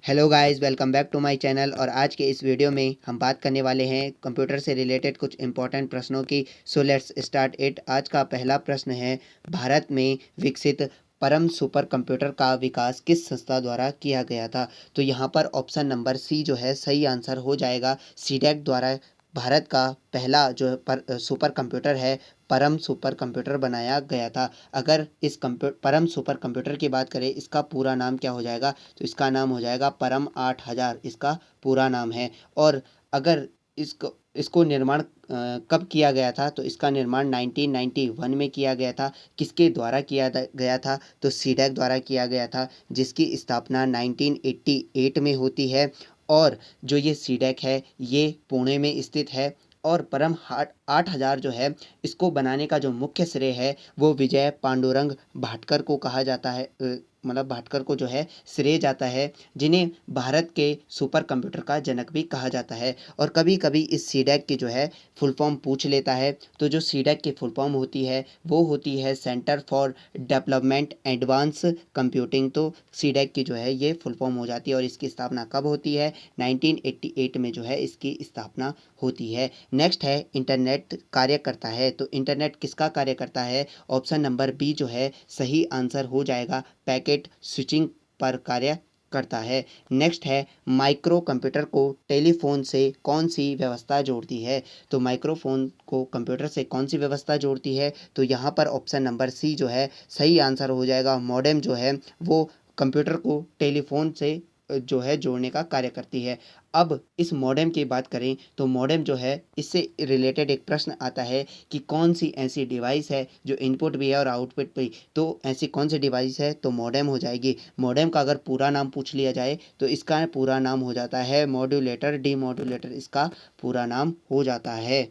Hello guys, welcome back to my channel. और आज के इस वीडियो में हम बात करने वाले हैं कंप्यूटर से रिलेटेड कुछ इंपॉर्टेंट प्रश्नों की। So let's start it. आज का पहला प्रश्न है, भारत में विकसित परम सुपर कंप्यूटर का विकास किस संस्था द्वारा किया गया था? तो यहाँ पर ऑप्शन नंबर सी जो है सही आंसर हो जाएगा। सीडेक द्वारा भारत का पहला जो सुपर कंप्यूटर है, परम सुपर कंप्यूटर बनाया गया था। अगर इस परम सुपर कंप्यूटर की बात करें, इसका पूरा नाम क्या हो जाएगा? तो इसका नाम हो जाएगा परम 8000, इसका पूरा नाम है। और अगर इसको इसको निर्माण कब किया गया था? तो इसका निर्माण 1991 में किया गया था। किसके द्वारा किया गया था? तो सीडेक द्वारा किया गया था, जिसकी स्थापना 1988 में होती है। और जो ये सीडेक है ये पुणे में स्थित है। और परम 8000 जो है, इसको बनाने का जो मुख्य श्रेय है वो विजय पांडुरंग भाटकर को कहा जाता है। मतलब भाटकर को जो है श्रेय जाता है, जिन्हें भारत के सुपर कंप्यूटर का जनक भी कहा जाता है। और कभी कभी इस सीडेक की जो है फुल फॉर्म पूछ लेता है। तो जो सीडेक की फुल फॉर्म होती है वो होती है centre for development advance computing. तो सीडेक की जो है ये फुल फॉर्म हो जाती है। और इसकी स्थापना कब होती है? 1988 में जो है इसकी स्थापना होती है। नेक्स्ट है, इंटरनेट कार्य करता है। तो इंटरनेट किसका कार्य करता है? ऑप्शन नंबर बी जो है सही आंसर हो जाएगा। पैकेट स्विचिंग पर कार्य करता है। नेक्स्ट है, माइक्रो कंप्यूटर को टेलीफोन से कौन सी व्यवस्था जोड़ती है? तो माइक्रोफोन को कंप्यूटर से कौन सी व्यवस्था जोड़ती है? तो यहाँ पर ऑप्शन नंबर सी जो है सही आंसर हो जाएगा। मॉडेम जो है वो कंप्यूटर को टेलीफोन से जो है जोड़ने का कार्य करती है। अब इस मॉडेम की बात करें तो मॉडेम जो है, इससे रिलेटेड एक प्रश्न आता है कि कौन सी ऐसी डिवाइस है जो इनपुट भी है और आउटपुट भी। तो ऐसी कौन सी डिवाइस है? तो मॉडेम हो जाएगी। मॉडेम का अगर पूरा नाम पूछ लिया जाए तो इसका पूरा नाम हो जाता है मॉड्यूलेटर डीमॉड्यूलेटर, इसका पूरा नाम हो जाता है।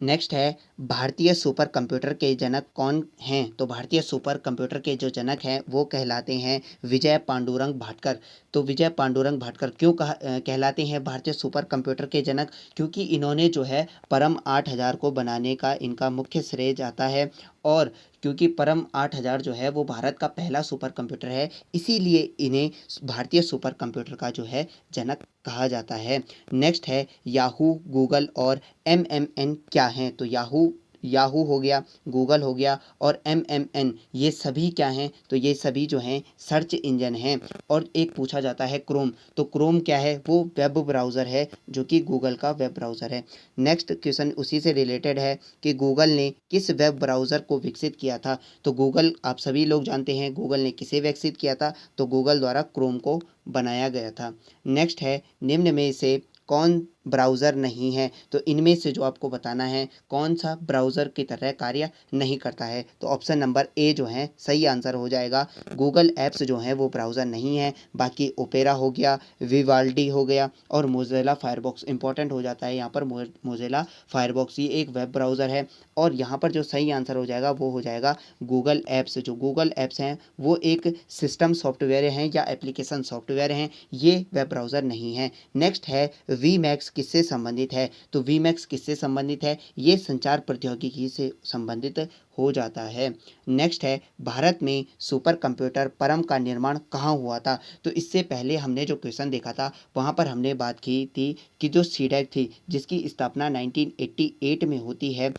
नेक्स्ट है, भारतीय सुपर कंप्यूटर के जनक कौन हैं? तो भारतीय सुपर कंप्यूटर के जो जनक हैं वो कहलाते हैं विजय पांडुरंग भाटकर। तो विजय पांडुरंग भाटकर क्यों कहलाते हैं भारतीय सुपर कंप्यूटर के जनक? क्योंकि इन्होंने जो है परम 8000 को बनाने का इनका मुख्य श्रेय जाता है। और क्योंकि परम 8000 जो है वो भारत का पहला सुपर कंप्यूटर है, इसीलिए इन्हें भारतीय सुपर कंप्यूटर का जो है जनक कहा जाता है। नेक्स्ट है, याहू, गूगल और एमएमएन क्या हैं? तो याहू याहू हो गया, गूगल हो गया और एमएमएन, ये सभी क्या हैं? तो ये सभी जो हैं सर्च इंजन हैं। और एक पूछा जाता है क्रोम। तो क्रोम क्या है? वो वेब ब्राउज़र है, जो कि गूगल का वेब ब्राउज़र है। नेक्स्ट क्वेश्चन उसी से रिलेटेड है कि गूगल ने किस वेब ब्राउज़र को विकसित किया था? तो गूगल, आप सभी लोग जानते हैं गूगल ने किसे विकसित किया था? तो गूगल द्वारा क्रोम को बनाया गया था। नेक्स्ट है, निम्न में से कौन ब्राउज़र नहीं है? तो इनमें से जो आपको बताना है कौन सा ब्राउज़र की तरह कार्य नहीं करता है? तो ऑप्शन नंबर ए जो है सही आंसर हो जाएगा। गूगल ऐप्स जो हैं वो ब्राउज़र नहीं है। बाकी ओपेरा हो गया, विवाल्डी हो गया और मोज़िला फायरफॉक्स इंपॉर्टेंट हो जाता है यहाँ पर। मोज़िला फायरफॉक्स ये एक वेब ब्राउज़र है। और यहाँ पर जो सही आंसर हो जाएगा वो हो जाएगा गूगल ऐप्स। जो गूगल ऐप्स हैं वो एक सिस्टम सॉफ्टवेयर हैं या एप्लीकेशन सॉफ्टवेयर हैं, ये वेब ब्राउज़र नहीं है। नेक्स्ट है, वी मैक्स किससे संबंधित है? तो वी मैक्स किससे संबंधित है? ये संचार प्रौद्योगिकी से संबंधित हो जाता है। नेक्स्ट है, भारत में सुपर कंप्यूटर परम का निर्माण कहाँ हुआ था? तो इससे पहले हमने जो क्वेश्चन देखा था वहाँ पर हमने बात की थी कि जो सीडेक थी जिसकी स्थापना 1988 में होती है,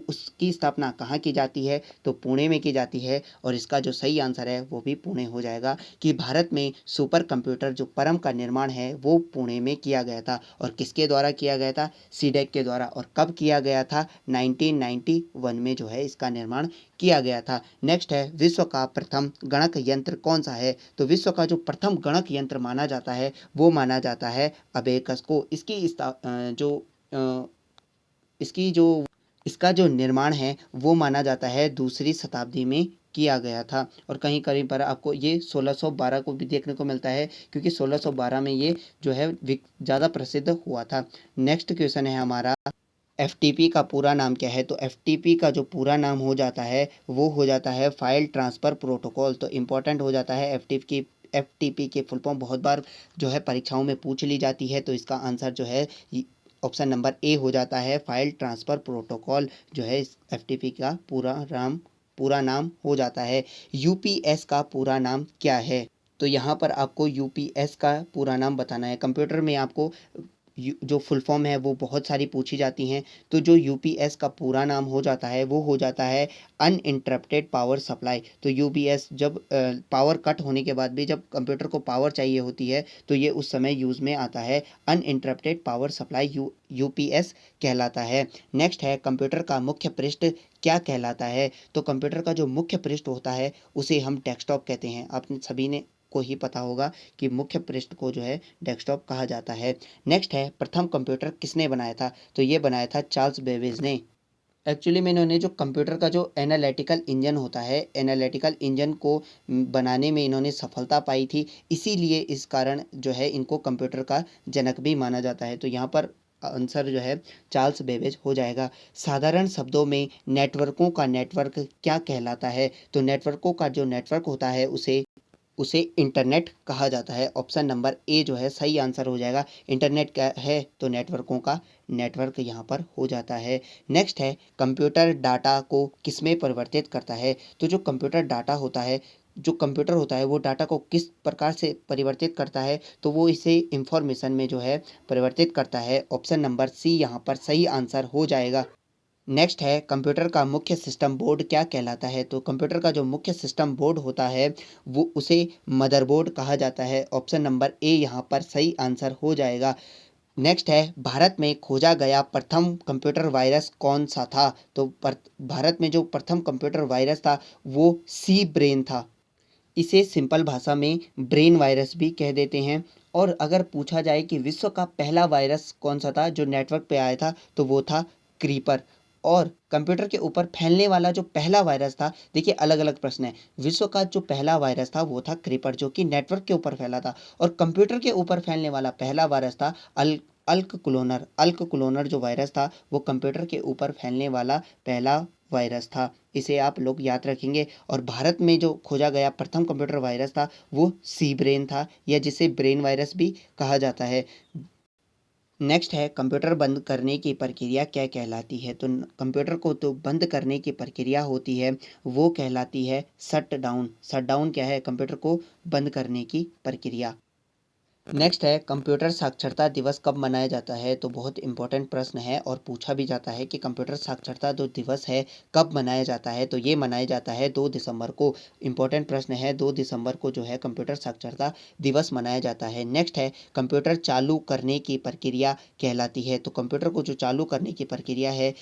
उसकी स्थापना कहाँ की जाती है? तो पुणे में की जाती है। और इसका जो सही आंसर है वो भी पुणे हो जाएगा कि भारत में सुपर कंप्यूटर जो परम का निर्माण है वो पुणे में किया गया था। और किसके द्वारा किया गया था? सीडेक के द्वारा। और कब किया गया था? 1991 में जो है इसका निर्माण किया गया था। नेक्स्ट है, विश्व का प्रथम गणक यंत्र कौन सा है? तो विश्व का जो प्रथम गणक यंत्र माना जाता है वो माना जाता है अबेकस को। इसकी जो इसका जो निर्माण है वो माना जाता है दूसरी शताब्दी में किया गया था। और कहीं कहीं पर आपको ये 1612 को भी देखने को मिलता है, क्योंकि 1612 में ये जो है ज़्यादा प्रसिद्ध हुआ था। नेक्स्ट क्वेश्चन है हमारा, एफ का पूरा नाम क्या है? तो एफ का जो पूरा नाम हो जाता है वो हो जाता है फाइल ट्रांसफ़र प्रोटोकॉल। तो इम्पोर्टेंट हो जाता है एफ की फुल फॉर्म बहुत बार जो है परीक्षाओं में पूछ ली जाती है। तो इसका आंसर जो है ऑप्शन नंबर ए हो जाता है, फाइल ट्रांसफ़र प्रोटोकॉल जो है इस एफ का पूरा नाम हो जाता है। यूपीएस का पूरा नाम क्या है? तो यहाँ पर आपको यूपीएस का पूरा नाम बताना है। कंप्यूटर में आपको जो फुल फॉर्म है वो बहुत सारी पूछी जाती हैं। तो जो यूपीएस का पूरा नाम हो जाता है वो हो जाता है अनइंटरप्टेड पावर सप्लाई। तो यूपीएस जब पावर कट होने के बाद भी जब कंप्यूटर को पावर चाहिए होती है तो ये उस समय यूज़ में आता है। अनइंटरप्टेड पावर सप्लाई यूपीएस कहलाता है। नेक्स्ट है कंप्यूटर का मुख्य पृष्ठ क्या कहलाता है। तो कंप्यूटर का जो मुख्य पृष्ठ होता है उसे हम डेस्कटॉप कहते हैं। आपने सभी ने को ही पता होगा कि मुख्य पृष्ठ को जो है डेस्कटॉप कहा जाता है। नेक्स्ट है प्रथम कंप्यूटर किसने बनाया था। तो ये बनाया था चार्ल्स बेबेज ने। एक्चुअली में इन्होंने जो कंप्यूटर का जो एनालिटिकल इंजन होता है, एनालिटिकल इंजन को बनाने में इन्होंने सफलता पाई थी, इसीलिए इस कारण जो है इनको कंप्यूटर का जनक भी माना जाता है। तो यहाँ पर आंसर जो है चार्ल्स बेबेज हो जाएगा। साधारण शब्दों में नेटवर्कों का नेटवर्क क्या कहलाता है। तो नेटवर्कों का जो नेटवर्क होता है उसे उसे इंटरनेट कहा जाता है। ऑप्शन नंबर ए जो है सही आंसर हो जाएगा। इंटरनेट क्या है तो नेटवर्कों का नेटवर्क यहाँ पर हो जाता है। नेक्स्ट है कंप्यूटर डाटा को किसमें परिवर्तित करता है। तो जो कंप्यूटर डाटा होता है, जो कंप्यूटर होता है वो डाटा को किस प्रकार से परिवर्तित करता है तो वो इसे इंफॉर्मेशन में जो है परिवर्तित करता है। ऑप्शन नंबर सी यहाँ पर सही आंसर हो जाएगा। नेक्स्ट है कंप्यूटर का मुख्य सिस्टम बोर्ड क्या कहलाता है। तो कंप्यूटर का जो मुख्य सिस्टम बोर्ड होता है वो उसे मदरबोर्ड कहा जाता है। ऑप्शन नंबर ए यहाँ पर सही आंसर हो जाएगा। नेक्स्ट है भारत में खोजा गया प्रथम कंप्यूटर वायरस कौन सा था। तो भारत में जो प्रथम कंप्यूटर वायरस था वो सी ब्रेन था। इसे सिंपल भाषा में ब्रेन वायरस भी कह देते हैं। और अगर पूछा जाए कि विश्व का पहला वायरस कौन सा था जो नेटवर्क पे आया था तो वो था क्रीपर। और कंप्यूटर के ऊपर फैलने वाला जो पहला वायरस था, देखिए अलग अलग प्रश्न है। विश्व का जो पहला वायरस था वो था क्रीपर जो कि नेटवर्क के ऊपर फैला था। और कंप्यूटर के ऊपर फैलने वाला पहला वायरस था अल्क क्लोनर। अल्क क्लोनर जो वायरस था वो कंप्यूटर के ऊपर फैलने वाला पहला वायरस था। इसे आप लोग याद रखेंगे। और भारत में जो खोजा गया प्रथम कंप्यूटर वायरस था वो सी ब्रेन था, या जिसे ब्रेन वायरस भी कहा जाता है। नेक्स्ट है कंप्यूटर बंद करने की प्रक्रिया क्या कहलाती है। तो कंप्यूटर को तो बंद करने की प्रक्रिया होती है वो कहलाती है शट डाउन। शट डाउन क्या है, कंप्यूटर को बंद करने की प्रक्रिया। नेक्स्ट है कंप्यूटर साक्षरता दिवस कब मनाया जाता है। तो बहुत इंपॉर्टेंट प्रश्न है और पूछा भी जाता है कि कंप्यूटर साक्षरता जो दिवस है कब मनाया जाता है। तो ये मनाया जाता है 2 दिसंबर को। इंपॉर्टेंट प्रश्न है, 2 दिसंबर को जो है कंप्यूटर साक्षरता दिवस मनाया जाता है। नेक्स्ट है कंप्यूटर चालू करने की प्रक्रिया कहलाती है। तो कंप्यूटर को जो चालू करने की प्रक्रिया है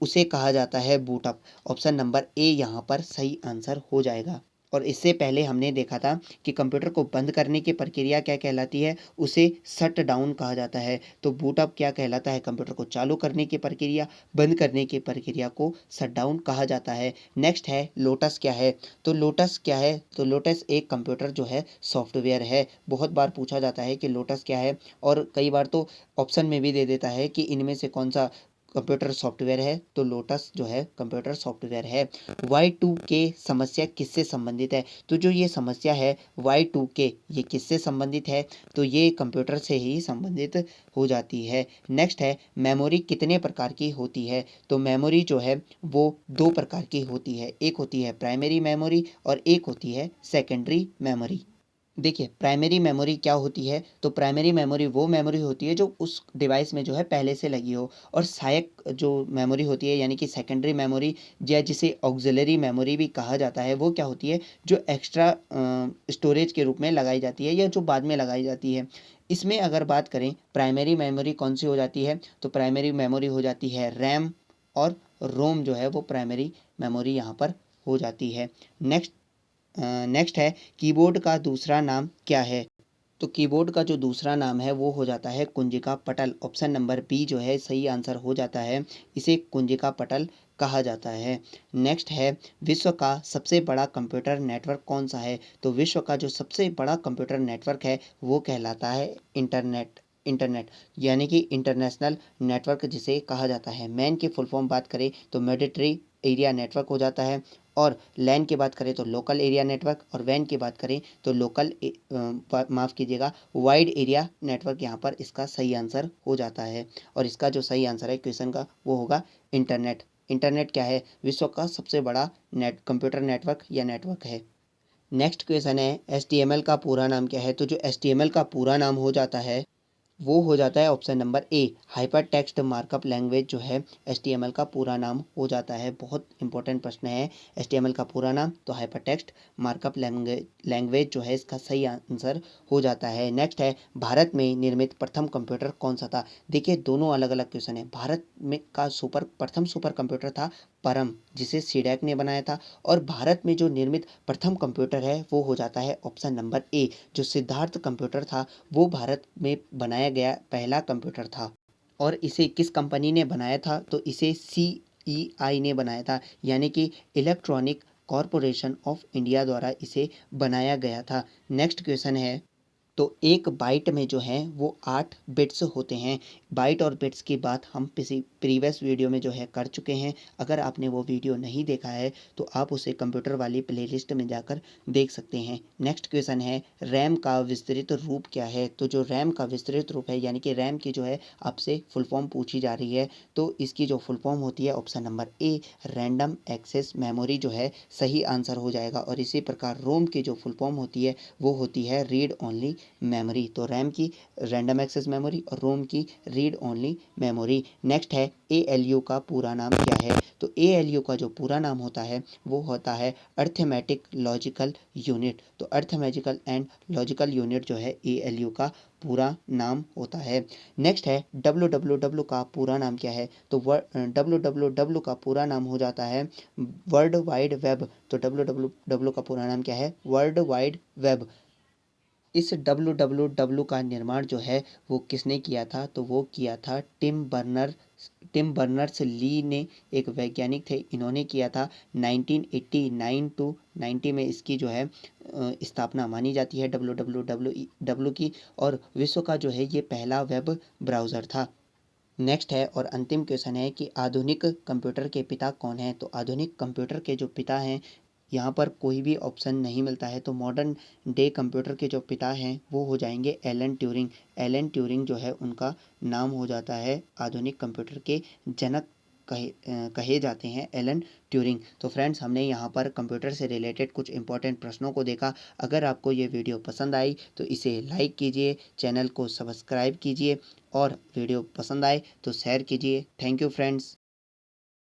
उसे कहा जाता है बूटअप। ऑप्शन नंबर ए यहाँ पर सही आंसर हो जाएगा। और इससे पहले हमने देखा था कि कंप्यूटर को बंद करने की प्रक्रिया क्या कहलाती है, उसे शट डाउन कहा जाता है। तो बूटअप क्या कहलाता है, कंप्यूटर को चालू करने की प्रक्रिया, बंद करने की प्रक्रिया को शट डाउन कहा जाता है। नेक्स्ट है लोटस क्या है। तो लोटस क्या है, तो लोटस एक कंप्यूटर जो है सॉफ्टवेयर है। बहुत बार पूछा जाता है कि लोटस क्या है, और कई बार तो ऑप्शन में भी दे देता है कि इनमें से कौन सा कंप्यूटर सॉफ्टवेयर है। तो लोटस जो है कंप्यूटर सॉफ्टवेयर है। Y2K समस्या किससे संबंधित है। तो जो ये समस्या है Y2K ये किससे संबंधित है, तो ये कंप्यूटर से ही संबंधित हो जाती है। नेक्स्ट है मेमोरी कितने प्रकार की होती है। तो मेमोरी जो है वो 2 प्रकार की होती है। एक होती है प्राइमरी मेमोरी और एक होती है सेकेंडरी मेमोरी। देखिए प्राइमरी मेमोरी क्या होती है, तो प्राइमरी मेमोरी वो मेमोरी होती है जो उस डिवाइस में जो है पहले से लगी हो। और सहायक जो मेमोरी होती है यानी कि सेकेंडरी मेमोरी, या जिसे ऑक्सिलरी मेमोरी भी कहा जाता है, वो क्या होती है जो एक्स्ट्रा स्टोरेज के रूप में लगाई जाती है या जो बाद में लगाई जाती है। इसमें अगर बात करें प्राइमरी मेमोरी कौन सी हो जाती है, तो प्राइमरी मेमोरी हो जाती है रैम, और रोम जो है वो प्राइमरी मेमोरी यहाँ पर हो जाती है। नेक्स्ट है कीबोर्ड का दूसरा नाम क्या है। तो कीबोर्ड का जो दूसरा नाम है वो हो जाता है कुंजिका पटल। ऑप्शन नंबर बी जो है सही आंसर हो जाता है। इसे कुंजिका पटल कहा जाता है। नेक्स्ट है विश्व का सबसे बड़ा कंप्यूटर नेटवर्क कौन सा है। तो विश्व का जो सबसे बड़ा कंप्यूटर नेटवर्क है वो कहलाता है इंटरनेट यानी कि इंटरनेशनल नेटवर्क जिसे कहा जाता है। मैन की फुल फॉर्म बात करें तो मैंडेटरी एरिया नेटवर्क हो जाता है। और लैन की बात करें तो लोकल एरिया नेटवर्क, और वैन की बात करें तो माफ़ कीजिएगा वाइड एरिया नेटवर्क यहाँ पर इसका सही आंसर हो जाता है। और इसका जो सही आंसर है क्वेश्चन का वो होगा इंटरनेट। इंटरनेट क्या है, विश्व का सबसे बड़ा कंप्यूटर नेटवर्क या नेटवर्क है। नेक्स्ट क्वेश्चन है HTML का पूरा नाम क्या है। तो जो HTML का पूरा नाम हो जाता है वो हो जाता है ऑप्शन नंबर ए, हाइपर टेक्स्ट मार्कअप लैंग्वेज जो है HTML का पूरा नाम हो जाता है। बहुत इंपॉर्टेंट प्रश्न है। HTML का पूरा नाम तो हाइपर टेक्स्ट मार्कअप लैंग्वेज जो है इसका सही आंसर हो जाता है। नेक्स्ट है भारत में निर्मित प्रथम कंप्यूटर कौन सा था। देखिए दोनों अलग अलग क्वेश्चन है। भारत में का प्रथम सुपर कंप्यूटर था परम, जिसे सीडैक ने बनाया था। और भारत में जो निर्मित प्रथम कंप्यूटर है वो हो जाता है ऑप्शन नंबर ए, जो सिद्धार्थ कंप्यूटर था वो भारत में बनाया गया पहला कंप्यूटर था। और इसे किस कंपनी ने बनाया था। तो इसे CEI ने बनाया था, यानी कि इलेक्ट्रॉनिक कॉरपोरेशन ऑफ इंडिया द्वारा इसे बनाया गया था। नेक्स्ट क्वेश्चन है, तो एक बाइट में जो है वो 8 बिट्स होते हैं। बाइट और बिट्स की बात हम किसी प्रीवियस वीडियो में जो है कर चुके हैं। अगर आपने वो वीडियो नहीं देखा है तो आप उसे कंप्यूटर वाली प्लेलिस्ट में जाकर देख सकते हैं। नेक्स्ट क्वेश्चन है, रैम का विस्तृत रूप क्या है। तो जो रैम का विस्तृत रूप है, यानी कि रैम की जो है आपसे फुल फॉर्म पूछी जा रही है, तो इसकी जो फुल फॉर्म होती है option number A, random access memory जो है सही आंसर हो जाएगा। और इसी प्रकार रोम की जो फुल फॉर्म होती है वो होती है रीड ओनली मेमोरी। तो रैम की रैंडम एक्सेस मेमोरी और रोम की रीड ओनली मेमोरी। नेक्स्ट है ALU का पूरा नाम क्या है। तो ALU का जो पूरा नाम होता है वो होता है अर्थमेटिक लॉजिकल यूनिट। तो अर्थमेटिकल एंड लॉजिकल यूनिट जो है ALU का पूरा नाम होता है। नेक्स्ट है WWW का पूरा नाम क्या है। तो WWW का पूरा नाम हो जाता है वर्ल्ड वाइड वेब। तो WWW का पूरा नाम क्या है, वर्ल्ड वाइड वेब। इस WWW का निर्माण जो है वो किसने किया था। तो वो किया था टिम बर्नर्स ली ने, एक वैज्ञानिक थे, इन्होंने किया था 1989 टू 90 में। इसकी जो है स्थापना मानी जाती है WWW की। और विश्व का जो है ये पहला वेब ब्राउज़र था। नेक्स्ट है और अंतिम क्वेश्चन है कि आधुनिक कंप्यूटर के पिता कौन हैं। तो आधुनिक कंप्यूटर के जो पिता हैं, यहाँ पर कोई भी ऑप्शन नहीं मिलता है। तो मॉडर्न डे कंप्यूटर के जो पिता हैं वो हो जाएंगे एलन ट्यूरिंग। एलन ट्यूरिंग जो है उनका नाम हो जाता है, आधुनिक कंप्यूटर के जनक कहे जाते हैं एलन ट्यूरिंग। तो फ्रेंड्स, हमने यहाँ पर कंप्यूटर से रिलेटेड कुछ इंपॉर्टेंट प्रश्नों को देखा। अगर आपको ये वीडियो पसंद आई तो इसे लाइक कीजिए, चैनल को सब्सक्राइब कीजिए और वीडियो पसंद आए तो शेयर कीजिए। Thank you friends.